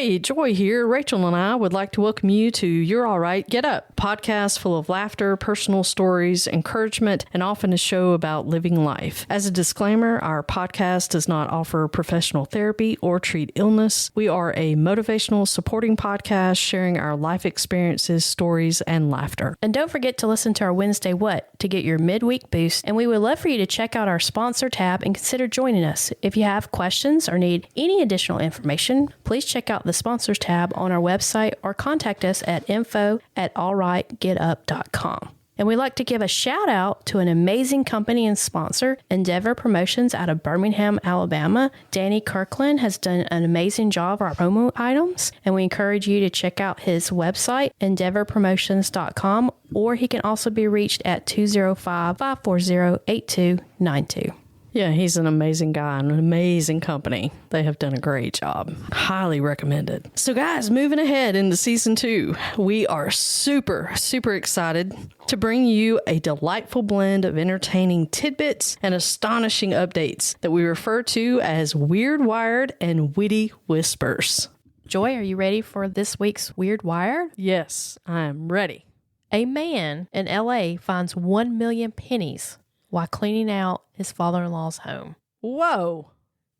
Hey, Joy here. Rachel and I would like to welcome you to You're All Right, Get Up, podcast full of laughter, personal stories, encouragement, and often a show about living life. As a disclaimer, our podcast does not offer professional therapy or treat illness. We are a motivational, supporting podcast sharing our life experiences, stories, and laughter. And don't forget to listen to our Wednesday What to get your midweek boost. And we would love for you to check out our sponsor tab and consider joining us. If you have questions or need any additional information, please check out the sponsors tab on our website or contact us at info@allrightgetup.com. And we'd like to give a shout out to an amazing company and sponsor, Endeavor Promotions out of Birmingham, Alabama. Danny Kirkland has done an amazing job of our promo items, and we encourage you to check out his website, endeavorpromotions.com, or he can also be reached at 205-540-8292. Yeah, he's an amazing guy and an amazing company. They have done a great job. Highly recommended. So guys, moving ahead into season 2, we are super excited to bring you a delightful blend of entertaining tidbits and astonishing updates that we refer to as Weird Wired and Witty Whispers. Joy, are you ready for this week's Weird Wired? Yes, I am ready. A man in LA finds 1 million pennies while cleaning out his father-in-law's home. Whoa.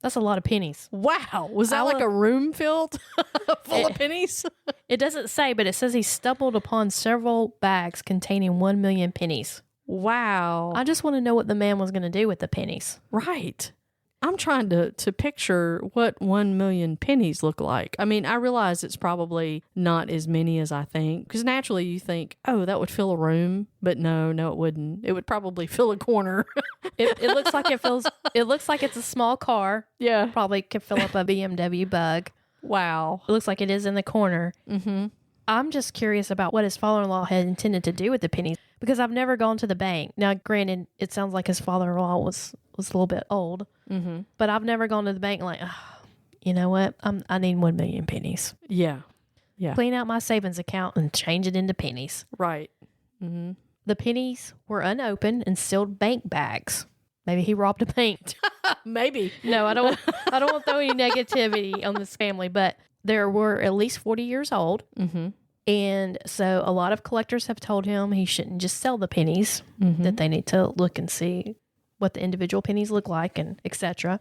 That's a lot of pennies. Wow. Was that like a room filled full of pennies? It doesn't say, but it says he stumbled upon several bags containing 1 million pennies. Wow. I just want to know what the man was going to do with the pennies. Right. I'm trying to picture what 1 million pennies look like. I mean, I realize it's probably not as many as I think, because naturally you think, oh, that would fill a room, but no, it wouldn't. It would probably fill a corner. It looks like it looks like it's a small car. Yeah. Probably could fill up a BMW Bug. Wow. It looks like it is in the corner. Mm-hmm. I'm just curious about what his father-in-law had intended to do with the pennies, because I've never gone to the bank. Now, granted, it sounds like his father-in-law was a little bit old, but I've never gone to the bank like, oh, you know what? I need 1 million pennies. Yeah. Yeah. Clean out my savings account and change it into pennies. Right. Mm-hmm. The pennies were unopened and sealed bank bags. Maybe he robbed a bank. Maybe. No, I don't want to throw any negativity on this family, but they were at least 40 years old. Mm-hmm. And so a lot of collectors have told him he shouldn't just sell the pennies, that they need to look and see what the individual pennies look like, and etc.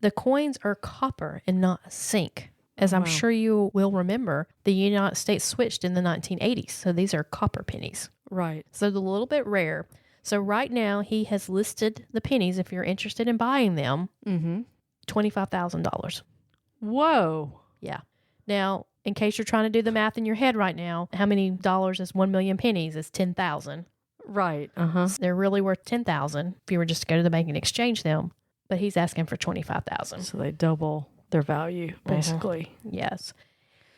The coins are copper and not zinc. As I'm sure you will remember, the United States switched in the 1980s. So these are copper pennies. Right. So they're a little bit rare. So right now he has listed the pennies, if you're interested in buying them, $25,000. Whoa. Yeah. Now, in case you're trying to do the math in your head right now, how many dollars is 1 million pennies? Is 10,000. Right. Uh-huh. So they're really worth 10,000 if you were just to go to the bank and exchange them. But he's asking for 25,000. So they double their value, basically. Yes.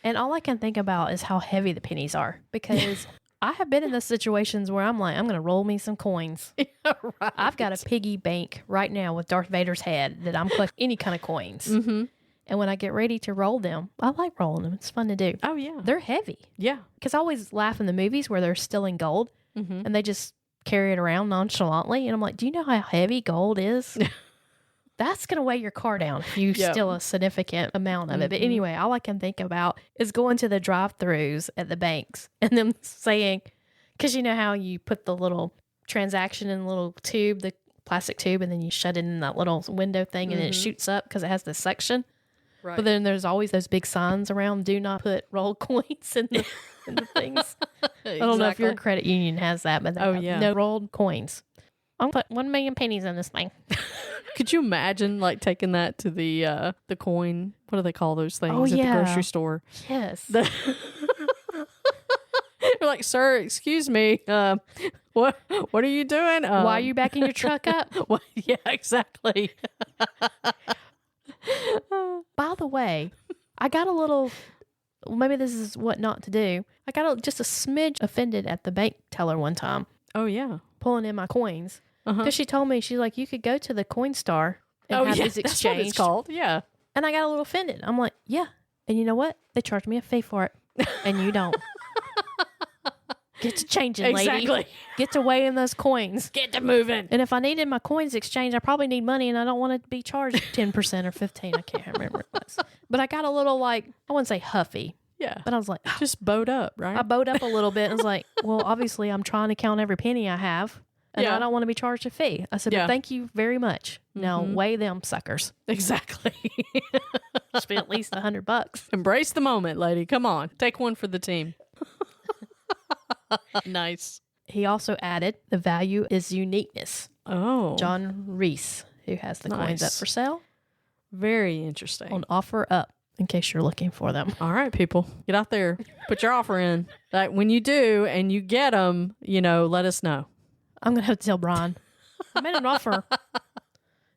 And all I can think about is how heavy the pennies are, because I have been in those situations where I'm like, I'm going to roll me some coins. Yeah, right. I've got a piggy bank right now with Darth Vader's head that I'm collecting any kind of coins. Mm-hmm. And when I get ready to roll them, I like rolling them. It's fun to do. Oh, yeah. They're heavy. Yeah. Because I always laugh in the movies where they're still in gold and they just carry it around nonchalantly. And I'm like, do you know how heavy gold is? That's going to weigh your car down if you steal a significant amount of it. But anyway, all I can think about is going to the drive-thrus at the banks and them saying, because you know how you put the little transaction in the little tube, the plastic tube, and then you shut it in that little window thing and it shoots up because it has the suction. Right. But then there's always those big signs around, do not put rolled coins in the things. Exactly. I don't know if your credit union has that, but no rolled coins. I'll put 1 million pennies in this thing. Could you imagine like taking that to the coin? What do they call those things at the grocery store? Yes. You're like, sir, excuse me. What are you doing? Why are you backing your truck up? Well, yeah, exactly. By the way, I got a little, maybe this is what not to do. I got just a smidge offended at the bank teller one time. Oh, yeah. Pulling in my coins. Because she told me, she's like, you could go to the Coinstar and have these exchanged. That's what it's called. Yeah. And I got a little offended. I'm like, yeah. And you know what? They charged me a fee for it. And you don't. Get to changing, lady. Exactly. Get to weighing those coins. Get to moving. And if I needed my coins exchanged, I probably need money, and I don't want it to be charged 10% or 15%. I can't remember what it was. But I got a little I wouldn't say huffy. Yeah. But I was like, just bowed up, right? I bowed up a little bit and was like, well, obviously I'm trying to count every penny I have, and I don't want to be charged a fee. I said, but thank you very much. Now weigh them suckers. Exactly. Should be at least $100. Embrace the moment, lady. Come on. Take one for the team. Nice. He also added, the value is uniqueness. Oh. John Reese, who has the coins up for sale. Very interesting. On offer up, in case you're looking for them. All right, people. Get out there. Put your offer in. Like, when you do and you get them, let us know. I'm going to have to tell Brian. I made an offer.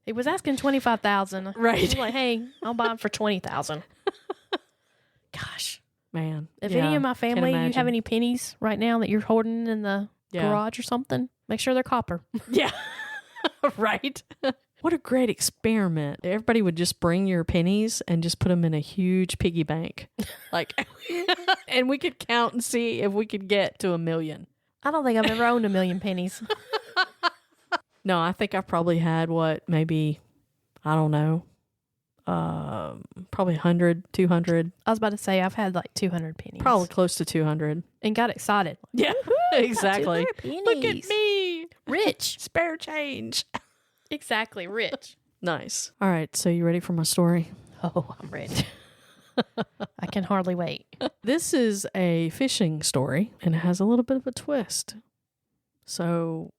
He was asking $25,000. Right. I was like, hey, I'll buy them for $20,000. Gosh. Man. If any of my family, you have any pennies right now that you're hoarding in the garage or something, make sure they're copper. Yeah. Right. What a great experiment. Everybody would just bring your pennies and just put them in a huge piggy bank. And we could count and see if we could get to 1 million. I don't think I've ever owned 1 million pennies. No, I think I've probably had maybe, I don't know, probably 100, 200. I was about to say I've had 200 pennies. Probably close to 200. And got excited. Yeah, exactly. Look at pennies. me. Rich. Spare change. Exactly, rich. Nice. All right, so you ready for my story? Oh, I'm ready. I can hardly wait. This is a fishing story, and it has a little bit of a twist. So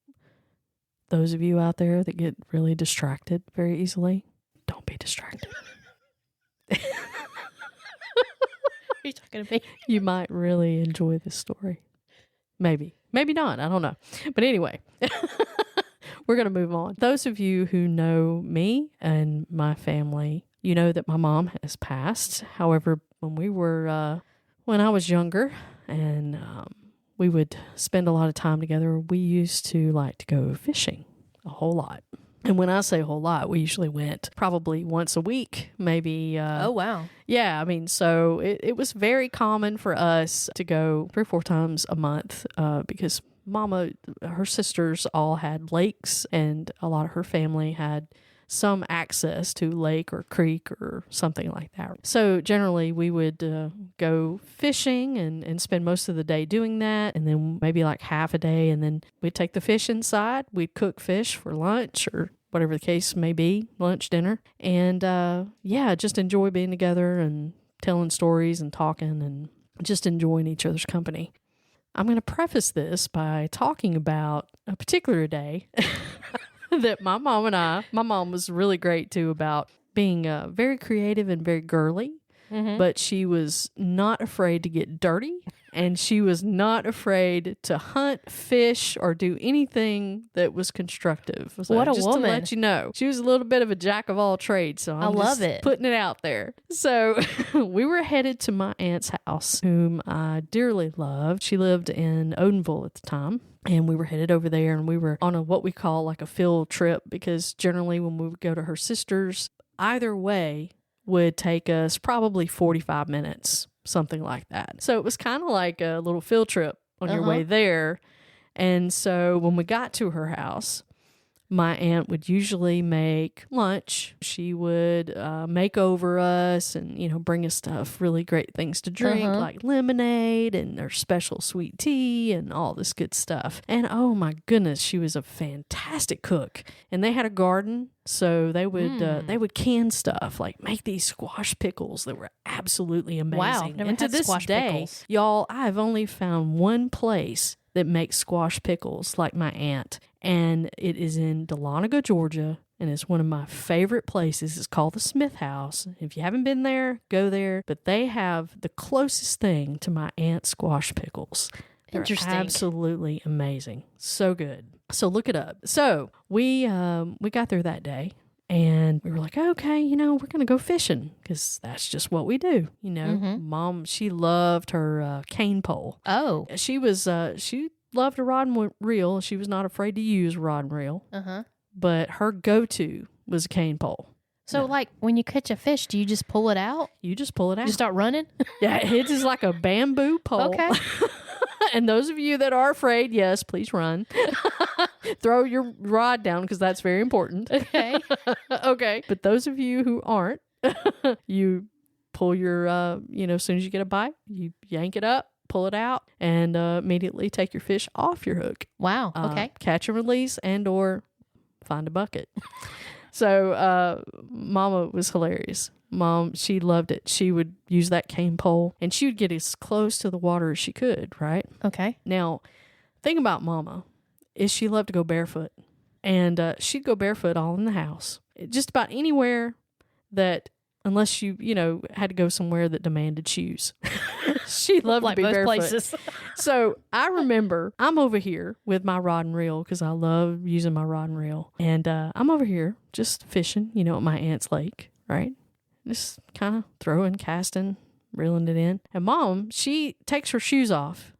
those of you out there that get really distracted very easily, don't be distracted. Are you talking to me? You might really enjoy this story. Maybe. Maybe not. I don't know. But anyway, we're going to move on. Those of you who know me and my family, you know that my mom has passed. However, when I was younger and we would spend a lot of time together, we used to like to go fishing a whole lot. And when I say a whole lot, we usually went probably once a week, maybe. Oh, wow. Yeah, I mean, so it was very common for us to go 3 or 4 times a month because Mama, her sisters all had lakes, and a lot of her family had some access to lake or creek or something like that. So generally we would go fishing and spend most of the day doing that, and then maybe half a day, and then we'd take the fish inside. We'd cook fish for lunch or whatever the case may be, lunch, dinner, and just enjoy being together and telling stories and talking and just enjoying each other's company. I'm going to preface this by talking about a particular day that my mom was really great too about being very creative and very girly, but she was not afraid to get dirty, and she was not afraid to hunt, fish, or do anything that was constructive. So what a just woman. to let you know, she was a little bit of a jack of all trades, so I love it. Putting it out there. So we were headed to my aunt's house, whom I dearly loved. She lived in Odenville at the time. And we were headed over there, and we were on what we call a field trip, because generally when we would go to her sister's, either way would take us probably 45 minutes, something like that. So it was kind of like a little field trip on your way there. And so when we got to her house, my aunt would usually make lunch. She would make over us and, bring us stuff, really great things to drink, like lemonade and their special sweet tea and all this good stuff. And oh my goodness, she was a fantastic cook. And they had a garden, so they would can stuff, like make these squash pickles that were absolutely amazing. Wow, never and to had this squash day, pickles. y'all, I've only found one place that makes squash pickles like my aunt. And it is in Dahlonega, Georgia, and it's one of my favorite places. It's called the Smith House. If you haven't been there, go there. But they have the closest thing to my aunt's squash pickles. They're Interesting. absolutely amazing. So good. So look it up. So we got there that day, and we were like, okay, we're going to go fishing, because that's just what we do. Mom, she loved her cane pole. Oh. She loved a rod and reel. She was not afraid to use rod and reel. But her go-to was a cane pole. So, when you catch a fish, do you just pull it out? You just pull it out. You start running? Yeah, his is like a bamboo pole. Okay. And those of you that are afraid, yes, please run. Throw your rod down because that's very important. Okay. Okay. But those of you who aren't, you pull your, as soon as you get a bite, you yank it up, pull it out, and immediately take your fish off your hook. Wow. Okay. Catch and release and or find a bucket. So Mama was hilarious. Mom, she loved it. She would use that cane pole and she would get as close to the water as she could, right? Okay. Now, thing about Mama is she loved to go barefoot. And she'd go barefoot all in the house. Just about anywhere that, unless you had to go somewhere that demanded shoes. She loved to be most barefoot. places. So I remember I'm over here with my rod and reel because I love using my rod and reel. And I'm over here just fishing, at my aunt's lake, right? Just kind of throwing, casting, reeling it in. And Mom, she takes her shoes off.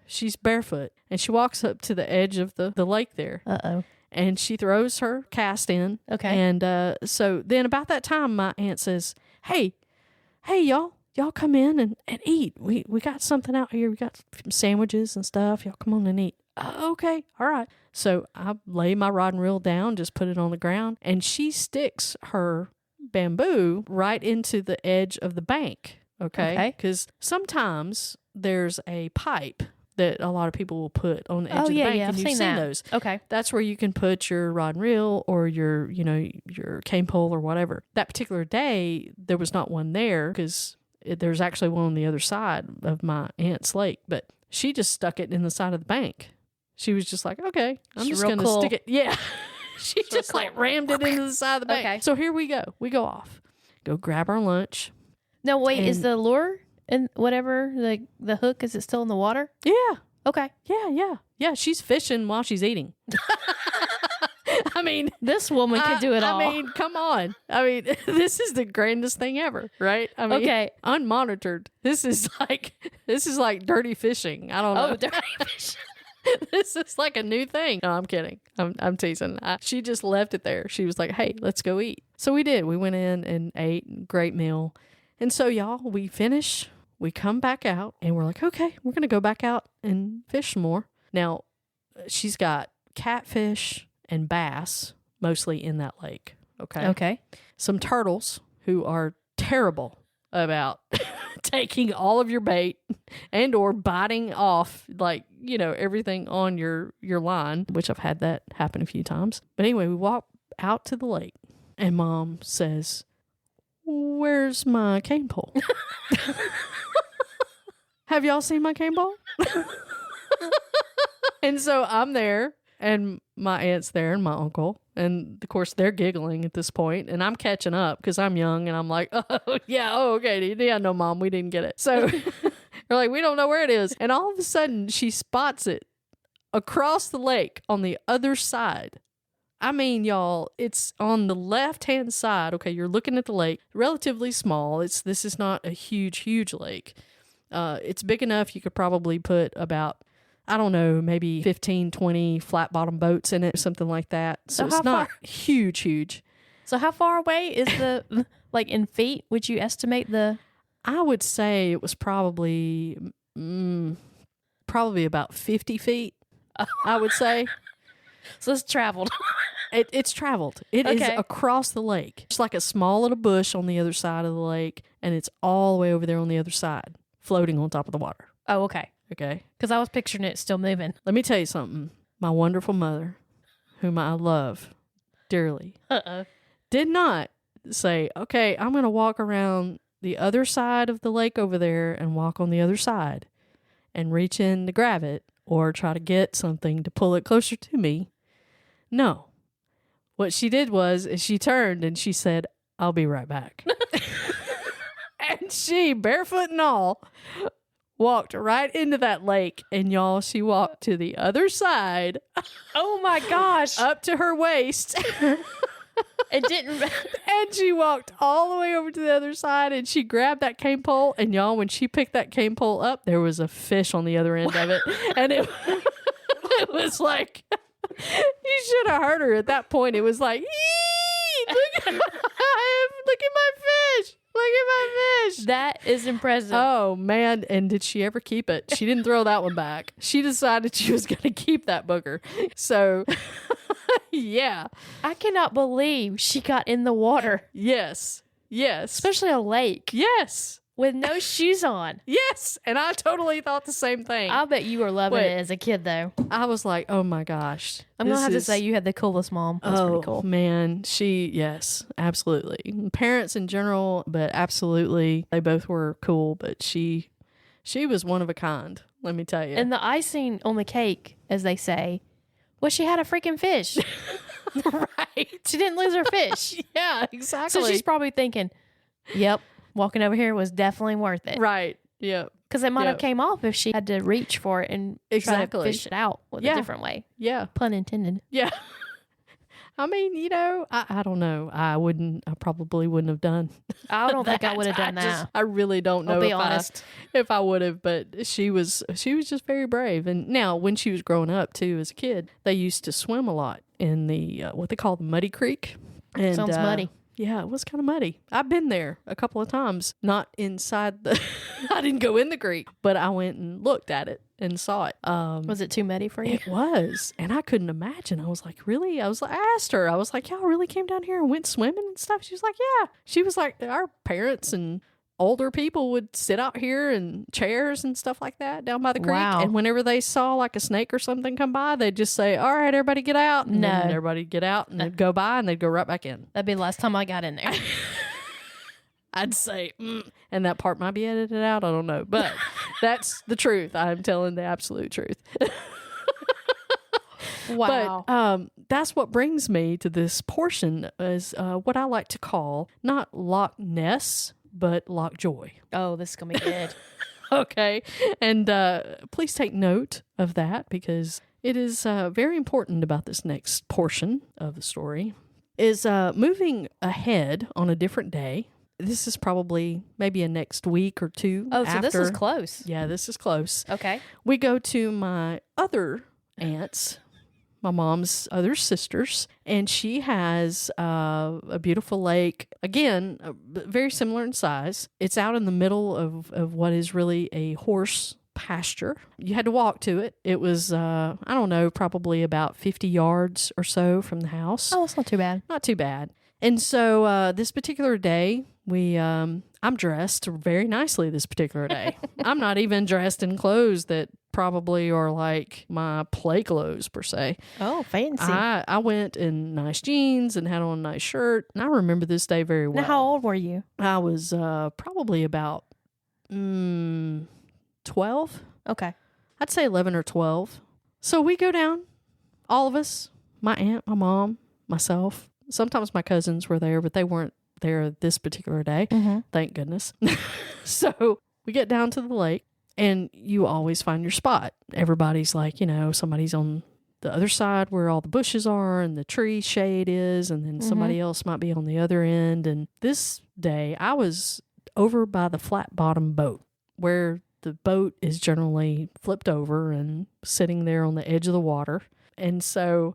She's barefoot. And she walks up to the edge of the lake there. Uh-oh. And she throws her cast in. Okay. And so then about that time, my aunt says, hey, y'all come in and eat. We got something out here. We got sandwiches and stuff. Y'all come on and eat. Okay. All right. So I lay my rod and reel down, just put it on the ground. And she sticks her bamboo right into the edge of the bank. Okay. Because sometimes there's a pipe that a lot of people will put on the edge of the bank. Yeah, and I've you've seen those. Okay. That's where you can put your rod and reel or your cane pole or whatever. That particular day, there was not one there because there's actually one on the other side of my aunt's lake, but she just stuck it in the side of the bank. She was just like, okay, I'm just going to stick it. Yeah. She just like rammed it into the side of the bank. Okay. So here we go. We go off. Go grab our lunch. No, wait, is the lure and whatever, the hook, is it still in the water? Yeah. Okay. Yeah. Yeah, she's fishing while she's eating. I mean, this woman could do it all. I mean, come on. I mean, this is the grandest thing ever, right? I mean, okay. Unmonitored. This is like dirty fishing. I don't know. Oh, dirty fishing. This is like a new thing. No, I'm kidding. I'm teasing. She just left it there. She was like, hey, let's go eat. So we did. We went in and ate. Great meal. And so, y'all, we finish. We come back out and we're like, okay, we're going to go back out and fish some more. Now, she's got catfish and bass mostly in that lake. Okay. Some turtles who are terrible about taking all of your bait and or biting off everything on your line, which I've had that happen a few times. But anyway, we walk out to the lake and Mom says, where's my cane pole? Have y'all seen my cane pole? And so I'm there and my aunt's there and my uncle. And of course they're giggling at this point and I'm catching up because I'm young and I'm like, okay. Yeah, no, Mom, we didn't get it. So we're like, we don't know where it is. And all of a sudden she spots it across the lake on the other side. I mean, y'all, it's on the left-hand side. Okay, you're looking at the lake, relatively small. This is not a huge lake. It's big enough you could probably put about, I don't know, maybe 15, 20 flat-bottom boats in it, something like that. So it's not huge. So how far away is the, like in feet, would you estimate the? I would say it was probably about 50 feet, I would say. So it's traveled. It's traveled. It is across the lake. It's like a small little bush on the other side of the lake, and it's all the way over there on the other side, floating on top of the water. Oh, okay. Okay. Because I was picturing it still moving. Let me tell you something. My wonderful mother, whom I love dearly, did not say, okay, I'm going to walk around the other side of the lake over there and walk on the other side and reach in to grab it or try to get something to pull it closer to me. No. What she did was she turned and she said, I'll be right back. And she, barefoot and all, walked right into that lake. And y'all, she walked to the other side. Oh my gosh. Up to her waist. It didn't. And she walked all the way over to the other side and she grabbed that cane pole. And y'all, when she picked that cane pole up, there was a fish on the other end of it. And it was like, you should have heard her at that point. It was like, look at my fish. Look at my fish. That is impressive. Oh, man. And did she ever keep it? She didn't throw that one back. She decided she was going to keep that booger. So, yeah. I cannot believe she got in the water. Yes. Yes. Especially a lake. Yes. With no shoes on. Yes. And I totally thought the same thing. I bet you were loving it as a kid, though. I was like, oh my gosh. I'm going to have to say you had the coolest mom. That's pretty cool. Man. Yes, absolutely. Parents in general, but absolutely. They both were cool, but she was one of a kind, let me tell you. And the icing on the cake, as they say, well, she had a freaking fish. Right. She didn't lose her fish. Yeah, exactly. So she's probably thinking, yep, walking over here was definitely worth it. Right. Yep. Because it might have came off if she had to reach for it and try to fish it out with a different way. Yeah. Pun intended. Yeah. I mean, I don't know. I probably wouldn't have done. I don't think I would have done that. I really don't know. I'll be honest. If I would have, but she was just very brave. And now when she was growing up too, as a kid, they used to swim a lot in the, what they call the muddy creek. And, sounds muddy. Yeah, it was kind of muddy. I've been there a couple of times, not inside I didn't go in the creek, but I went and looked at it and saw it. Was it too muddy for you? It was. And I couldn't imagine. I was like, really? I asked her, I was like, y'all really came down here and went swimming and stuff? She was like, yeah. She was like, our parents and older people would sit out here in chairs and stuff like that down by the creek. Wow. And whenever they saw like a snake or something come by, they'd just say, all right, everybody get out. And then everybody'd get out and they'd go by and they'd go right back in. That'd be the last time I got in there. I'd say, and that part might be edited out. I don't know. But that's the truth. I'm telling the absolute truth. Wow. But that's what brings me to this portion is what I like to call not Loch Ness, but Lockjoy. Oh, this is going to be good. Okay. And please take note of that because it is very important about this next portion of the story is moving ahead on a different day. This is probably maybe a next week or two. Oh, so this is close. Yeah, this is close. Okay. We go to my other aunts, my mom's other sisters, and she has a beautiful lake. Again, very similar in size. It's out in the middle of what is really a horse pasture. You had to walk to it. It was, I don't know, probably about 50 yards or so from the house. Oh, it's not too bad. Not too bad. And so this particular day, I'm dressed very nicely this particular day. I'm not even dressed in clothes that probably are like my play clothes per se. Oh, fancy. I went in nice jeans and had on a nice shirt. And I remember this day very well. Now, how old were you? I was probably about 12. Okay. I'd say 11 or 12. So we go down, all of us, my aunt, my mom, myself. Sometimes my cousins were there, but they weren't there this particular day. Mm-hmm. Thank goodness. So we get down to the lake and you always find your spot. Everybody's like, somebody's on the other side where all the bushes are and the tree shade is. And then somebody else might be on the other end. And this day I was over by the flat bottom boat where the boat is generally flipped over and sitting there on the edge of the water. And so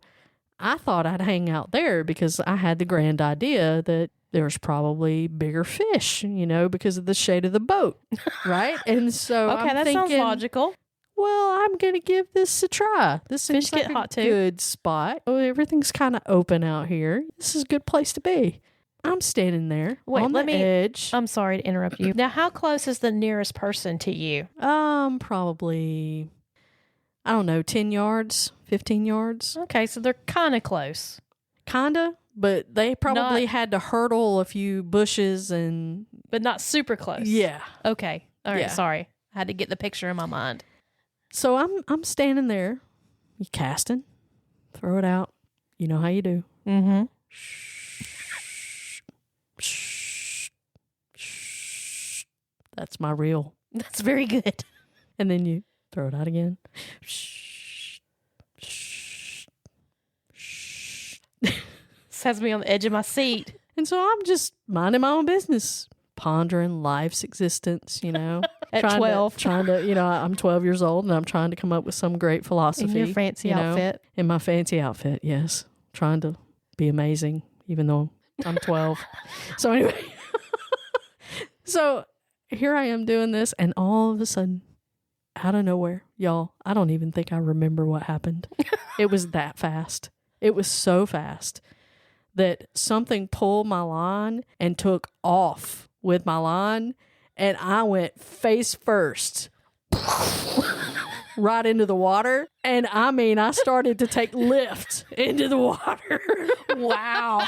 I thought I'd hang out there because I had the grand idea that there's probably bigger fish, because of the shade of the boat, right? And so okay, I'm that thinking, sounds logical. Well, I'm going to give this a try. This seems Fish like get a hot too. Good spot. Oh, everything's kind of open out here. This is a good place to be. I'm standing there on the edge. I'm sorry to interrupt you. Now, how close is the nearest person to you? Probably, I don't know, 10 yards, 15 yards. Okay, so they're kind of close. Kinda, but they probably had to hurdle a few bushes and... But not super close. Yeah. Okay. All right, Yeah. sorry. I had to get the picture in my mind. So I'm standing there, you casting, throw it out. You know how you do. Mm-hmm. That's my reel. That's very good. And then you throw it out again. This has me on the edge of my seat. And so I'm just minding my own business, pondering life's existence, At 12. Trying to, I'm 12 years old and I'm trying to come up with some great philosophy. In your fancy outfit. In my fancy outfit, yes. Trying to be amazing, even though I'm 12. So anyway, So here I am doing this, and all of a sudden, out of nowhere, y'all, I don't even think I remember what happened. It was that fast. It was so fast that something pulled my line and took off with my line, and I went face first right into the water. And I mean, I started to take lift into the water. Wow.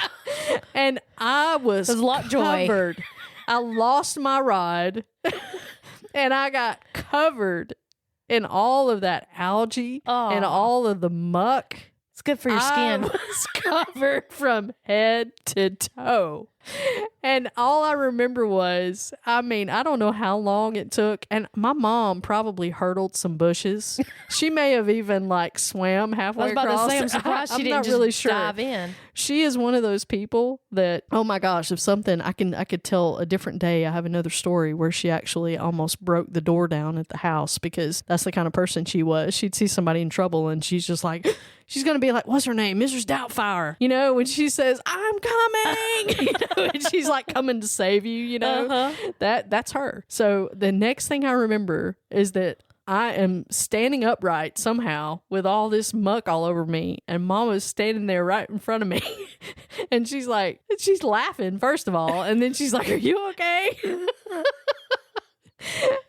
And I was Lockjoy. covered. I lost my rod and I got covered in all of that algae and all of the muck. It's good for your skin. I was covered from head to toe. And all I remember was, I mean, I don't know how long it took. And my mom probably hurdled some bushes. She may have even like swam halfway across. I was about to say, I'm surprised she didn't not just really sure. dive in. She is one of those people that, oh my gosh, if something, I could tell a different day. I have another story where she actually almost broke the door down at the house because that's the kind of person she was. She'd see somebody in trouble and she's just like, she's going to be like, what's her name? Mrs. Doubtfire. You know, when she says, I'm coming, you know, and she's like coming to save you, you know, that's her. So the next thing I remember is that I am standing upright somehow with all this muck all over me, and Mama's standing there right in front of me. And she's like, she's laughing, first of all, and then she's like, are you okay?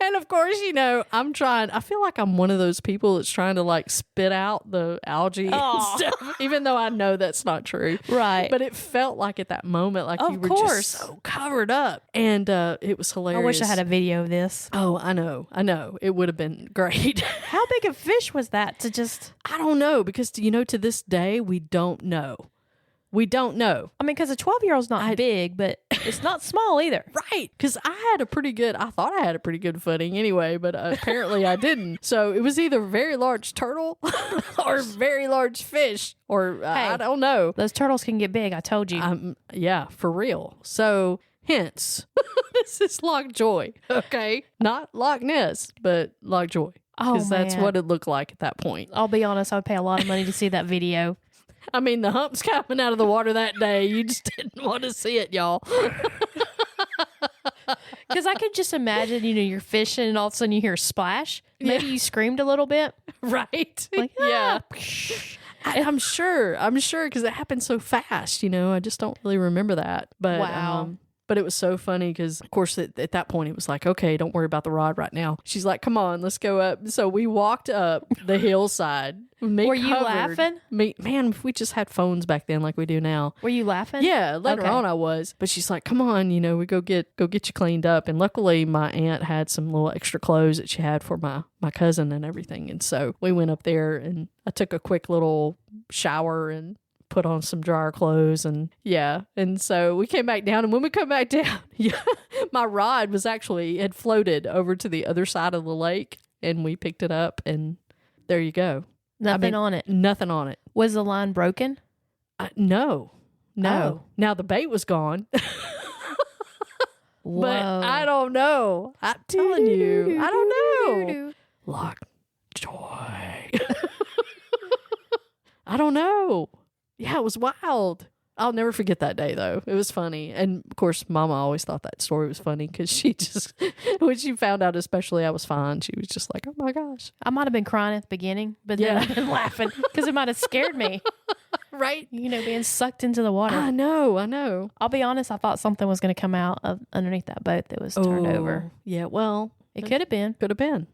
And of course, you know, I feel like I'm one of those people that's trying to like spit out the algae and stuff, even though I know that's not true. Right. But it felt like at that moment, like you were just so covered up. And it was hilarious. I wish I had a video of this. Oh, I know. It would have been great. How big a fish was that to just... I don't know, because, you know, to this day, we don't know. We don't know. I mean, because a 12-year-old's not big, but it's not small either. Right. Because I thought I had a pretty good footing anyway, but apparently I didn't. So it was either a very large turtle or a very large fish, or I don't know. Those turtles can get big, I told you. Yeah, for real. So hence, this is Lockjoy, okay? Not Loch Ness, but Lockjoy. Oh, because that's what it looked like at that point. I'll be honest, I would pay a lot of money to see that video. I mean, the humps coming out of the water that day, you just didn't want to see it, y'all. Because I could just imagine, you know, you're fishing and all of a sudden you hear a splash. Maybe you screamed a little bit. Right. Like, yeah. I'm sure because it happened so fast, you know. I just don't really remember that. But wow. But it was so funny because, of course, at that point, it was like, okay, don't worry about the rod right now. She's like, come on, let's go up. So we walked up the hillside. Were you laughing? Man, if we just had phones back then like we do now. Were you laughing? Yeah, later on I was. But she's like, come on, you know, we go get you cleaned up. And luckily, my aunt had some little extra clothes that she had for my cousin and everything. And so we went up there and I took a quick little shower and put on some dryer clothes, and so we came back down, and when we come back down, my rod was had floated over to the other side of the lake, and we picked it up, and there you go. Nothing on it. Nothing on it. Was the line broken? No. Oh. Now the bait was gone. Whoa. But I don't know. I'm telling you, I don't know. Lockjoy. I don't know. Yeah, it was wild. I'll never forget that day, though. It was funny. And, of course, Mama always thought that story was funny because she just, when she found out especially I was fine, she was just like, oh, my gosh. I might have been crying at the beginning, but then I've been laughing because it might have scared me. Right? You know, being sucked into the water. I know. I'll be honest, I thought something was going to come out of underneath that boat that was turned over. Yeah, well. It could have been. Could have been.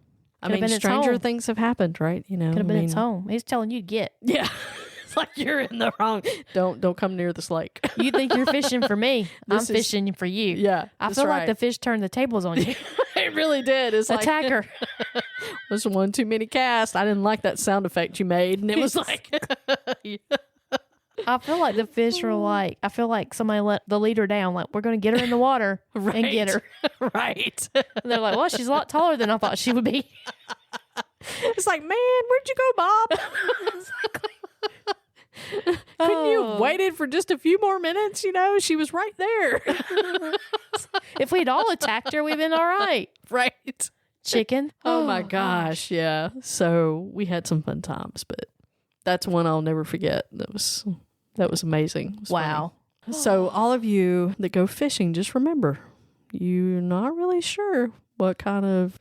I mean, stranger things have happened, right? You know, could have been its home. He's telling you to get. Yeah. It's like you're in the wrong. Don't come near this lake. You think you're fishing for me. I'm fishing for you. Yeah. I feel like the fish turned the tables on you. It really did. It's like attacker. Was one too many casts. I didn't like that sound effect you made, and it was like I feel like the fish were like, I feel like somebody let the leader down, like, we're going to get her in the water and get her. Right. And they're like, well, she's a lot taller than I thought she would be. It's like, man, where'd you go, Bob? Couldn't you have waited for just a few more minutes? You know, she was right there. If we'd all attacked her, we'd been all right. Right. Chicken. Oh my gosh. Yeah. So we had some fun times, but that's one I'll never forget. That was amazing. It was wow. funny. So all of you that go fishing, just remember, you're not really sure what kind of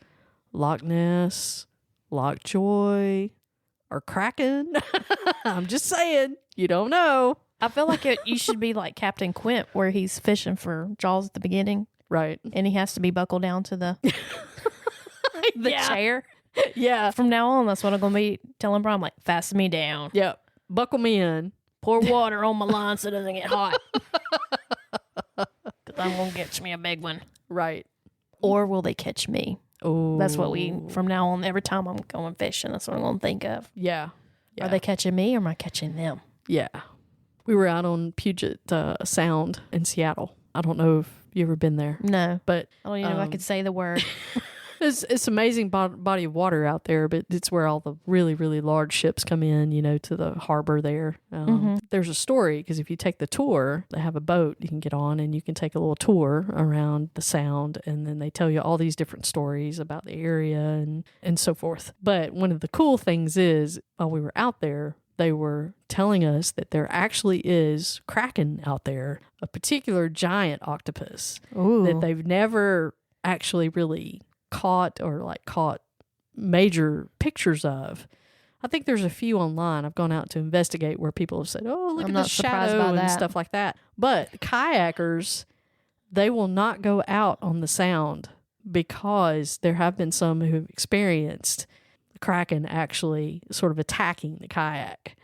Loch Ness, Lockjaw, or Kraken. I'm just saying, you don't know. I feel like you should be like Captain Quint, where he's fishing for Jaws at the beginning. Right. And he has to be buckled down to the chair. Yeah. From now on, that's what I'm going to be telling Brian. I'm like, fasten me down. Yep. Buckle me in. Pour water on my line so it doesn't get hot. Because I'm going to catch me a big one. Right. Or will they catch me? Oh. That's what from now on, every time I'm going fishing, that's what I'm going to think of. Yeah. Are they catching me or am I catching them? Yeah. We were out on Puget Sound in Seattle. I don't know if you ever been there. No. But I don't even know if I could say the word. It's amazing body of water out there, but it's where all the really, really large ships come in, to the harbor there. There's a story, because if you take the tour, they have a boat you can get on, and you can take a little tour around the sound, and then they tell you all these different stories about the area and so forth. But one of the cool things is, while we were out there, they were telling us that there actually is Kraken out there, a particular giant octopus that they've never actually really caught major pictures of. I think there's a few online. I've gone out to investigate where people have said, oh, look at the shadow and stuff like that. But kayakers, they will not go out on the sound, because there have been some who've experienced the Kraken actually sort of attacking the kayak.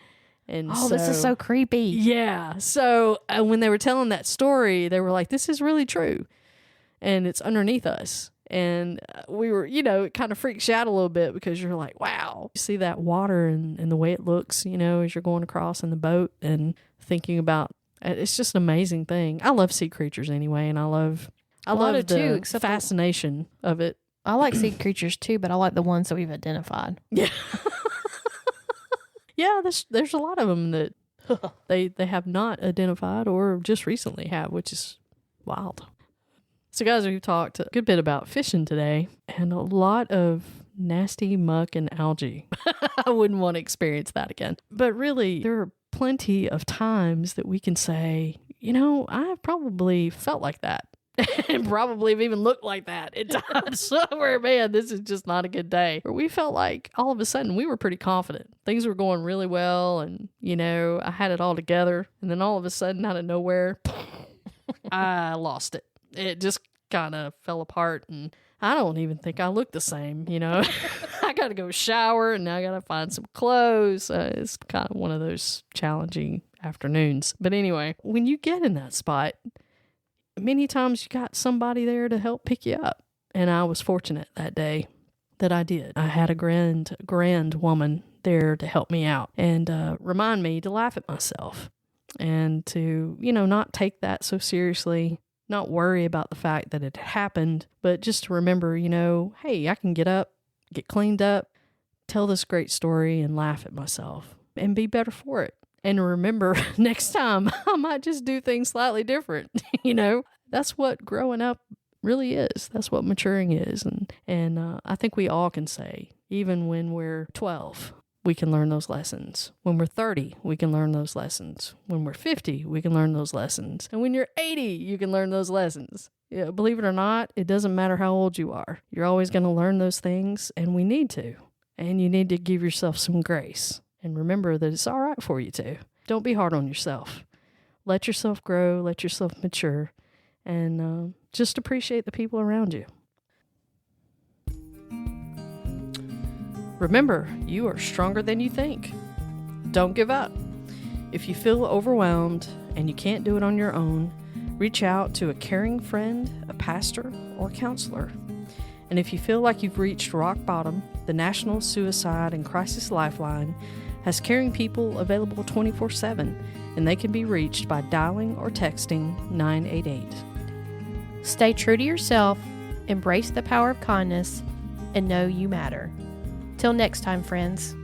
And this is so creepy. Yeah. So when they were telling that story, they were like, this is really true. And it's underneath us. And we were, it kind of freaks you out a little bit, because you're like, wow, you see that water and the way it looks, as you're going across in the boat, and thinking about, it's just an amazing thing. I love sea creatures anyway. And I love the fascination of it. I like sea creatures too, but I like the ones that we've identified. Yeah. Yeah, there's a lot of them that they have not identified, or just recently have, which is wild. So guys, we've talked a good bit about fishing today, and a lot of nasty muck and algae. I wouldn't want to experience that again. But really, there are plenty of times that we can say, I've probably felt like that. And probably have even looked like that at times where, man, this is just not a good day. Where we felt like all of a sudden we were pretty confident. Things were going really well, and, I had it all together. And then all of a sudden, out of nowhere, I lost it. It just kind of fell apart, and I don't even think I look the same, I got to go shower, and now I got to find some clothes. It's kind of one of those challenging afternoons. But anyway, when you get in that spot, many times you got somebody there to help pick you up. And I was fortunate that day that I did. I had a grand woman there to help me out and remind me to laugh at myself, and to, not take that so seriously, not worry about the fact that it happened, but just to remember, hey, I can get up, get cleaned up, tell this great story, and laugh at myself and be better for it. And remember, next time, I might just do things slightly different. That's what growing up really is. That's what maturing is. And I think we all can say, even when we're 12, we can learn those lessons. When we're 30, we can learn those lessons. When we're 50, we can learn those lessons. And when you're 80, you can learn those lessons. Yeah, believe it or not, it doesn't matter how old you are. You're always going to learn those things, and we need to. And you need to give yourself some grace. And remember that it's all right for you to. Don't be hard on yourself. Let yourself grow, let yourself mature, and just appreciate the people around you. Remember, you are stronger than you think. Don't give up. If you feel overwhelmed and you can't do it on your own, reach out to a caring friend, a pastor, or counselor. And if you feel like you've reached rock bottom, the National Suicide and Crisis Lifeline has caring people available 24/7, and they can be reached by dialing or texting 988. Stay true to yourself, embrace the power of kindness, and know you matter. Till next time, friends.